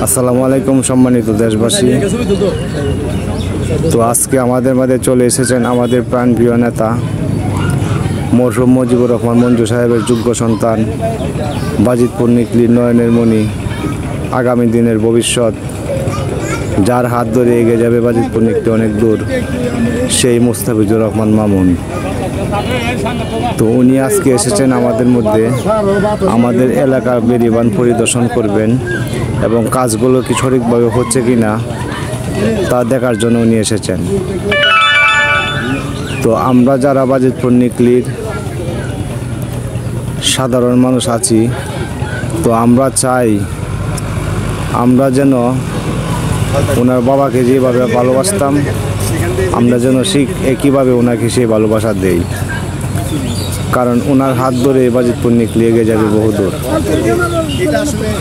আসসালামু আলাইকুম সম্মানিত দেশবাসী। তো আজকে আমাদের মাঝে চলে এসেছেন আমাদের প্রাণপ্রিয় নেতা মরহুম মুজিবুর রহমান মঞ্জু সাহেবের যোগ্য সন্তান, বাজিতপুর নিকলির নয়নের মণি, আগামী দিনের ভবিষ্যৎ, যার হাত ধরে এগিয়ে যাবে বাজিতপুর নিকলি অনেক দূর, সেই মুস্তাফিজুর রহমান মামুন। তো উনি আজকে এসেছেন আমাদের মধ্যে, আমাদের এলাকার বেড়িবাঁধ পরিদর্শন করবেন এবং কাজগুলো কি সঠিকভাবে হচ্ছে কি না তা দেখার জন্য উনি এসেছেন। তো আমরা যারা বাজিতপুর নিকলির সাধারণ মানুষ আছি, তো আমরা চাই আমরা যেন ওনার বাবাকে যেভাবে ভালোবাসতাম আমরা যেন একইভাবে ওনাকে সেই ভালোবাসা দেই, কারণ ওনার হাত ধরে বাজিতপুর নিকলি এগিয়ে যাবে বহুদূর।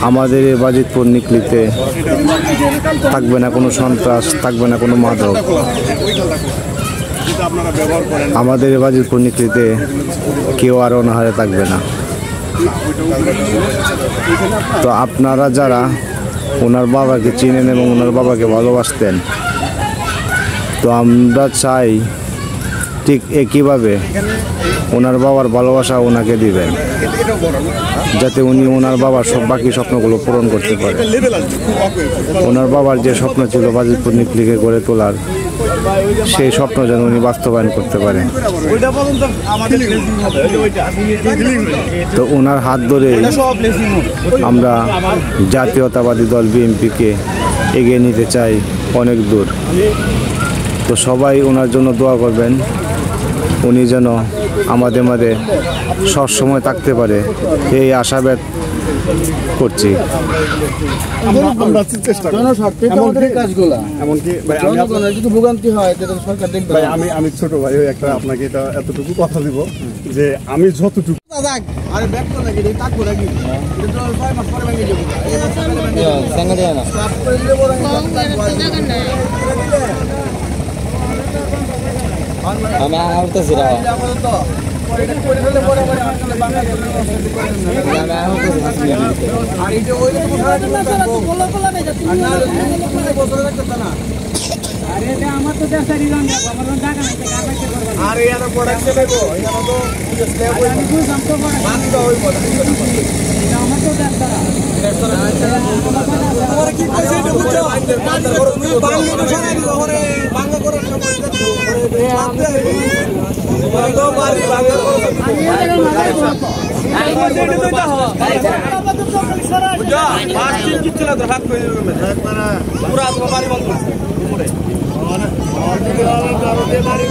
আমাদের এই বাজিতপুর নিকলিতে থাকবে না কোনো সন্ত্রাস, থাকবে না কোনো মাদক। আমাদের এই বাজিতপুর নিকলিতে কেউ আর অনাহারে থাকবে না। তো আপনারা যারা ওনার বাবাকে চিনেন এবং ওনার বাবাকে ভালোবাসতেন, তো আমরা চাই ঠিক একইভাবে ওনার বাবার ভালোবাসা ওনাকে দিবেন, যাতে উনি ওনার বাবার সব বাকি স্বপ্নগুলো পূরণ করতে পারে। ওনার বাবার যে স্বপ্ন ছিল বাজিতপুর নিকলিকে গড়ে তোলার, সেই স্বপ্ন যেন উনি বাস্তবায়ন করতে পারে। তো ওনার হাত ধরে আমরা জাতীয়তাবাদী দল বিএনপিকে এগিয়ে নিতে চাই অনেক দূর। তো সবাই ওনার জন্য দোয়া করবেন, উনি যেন আমাদের মাঝে সবসময় থাকতে পারে, এই আশাবাদ করছি। আমি ছোট ভাই একটা আপনাকে এটা এতটুকু কথা দিব যে আমি যতটুকু আমি আনতেছি রা আমার তো আরে এর প্রোডাক্ট দেব এটা তো স্ল্যাব হই বাদ দাও হই কথা আমার তো তোমার কি কইছে এটা বুঝছো বাংলা করো সরাই দিও ওরে বাংলা করো আমি তো বাড়ি বাংলা করো আমি কইছে এটা তো দাও বুঝা পাঁচ দিন কিচ্ছু না হাত কই পুরা তোমার বাড়ি বন্ধ করছে উপরে আর দিকে আর বাড়ি